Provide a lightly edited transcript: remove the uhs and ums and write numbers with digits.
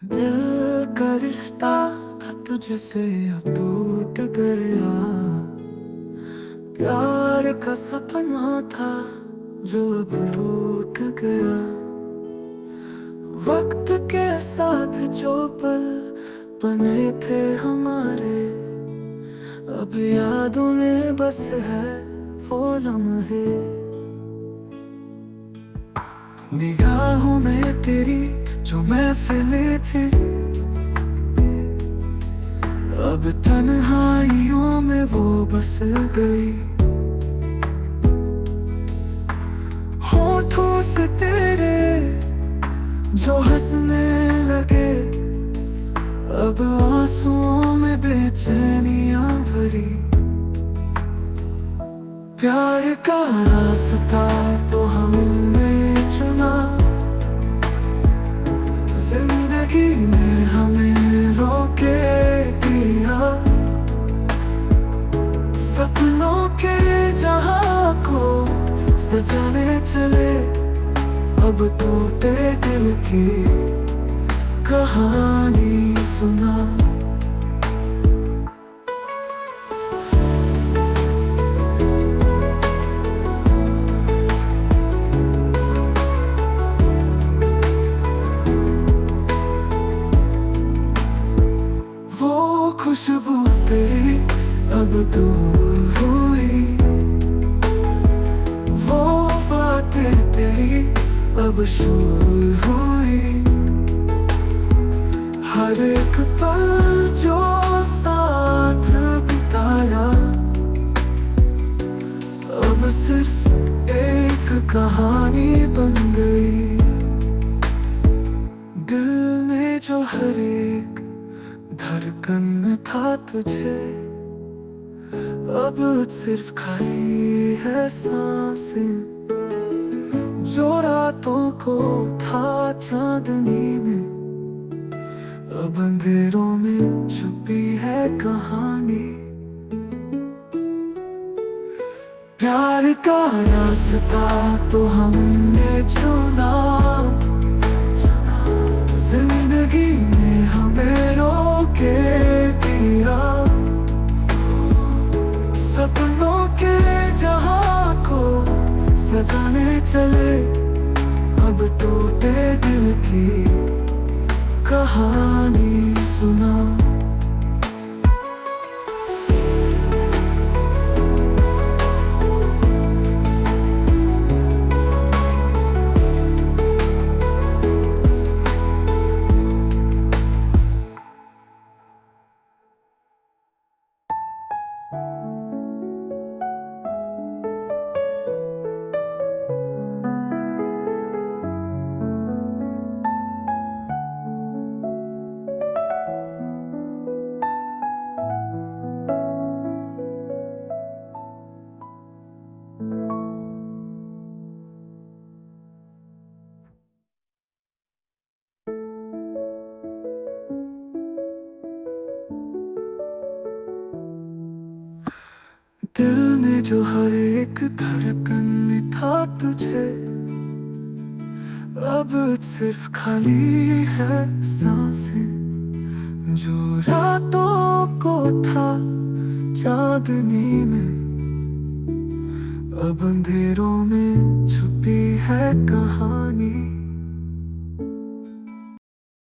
दिल का रिश्ता था तुझसे अब टूट गया। प्यार का सपना था जो अब रूठ गया। वक्त के साथ जो पल बने थे हमारे, अब यादों में बस है वो लम्हे। निगाहों में तेरी जो महफिलें थी, अब तन्हाइयों में वो बस गई। होठों से तेरे जो हंसने लगे, अब आंसुओं में बेचैनियां भरी। प्यार का रास्ता तो हमने चुना, जिंदगी ने हमें रोके दिया। सपनों के जहां को सजाने चले, अब टूटे दिल की कहानी सुना। वो खुशबू तेरी अब दूर हुई, वो बातें तेरी अब शुरू हुई। हर एक पल जो साथ बिताया, अब सिर्फ एक कहानी बन गई। दिल ने जो हर एक धड़कन था तुझे, अब सिर्फ खाली है सांसें। जो रातों को था चांदनी में, अब अंधेरों में छुपी है कहानी। प्यार का रास्ता तो हमने चुना, जिंदगी ने हमें रोके दिया। सपनों के जहां को सजाने चले, अब टूटे दिल की कहानी सुना। दिल ने जो हर एक धड़कन था तुझे, अब सिर्फ खाली है सांसें। जो रातों को था चांदनी में, अब अंधेरों में छुपी है कहानी।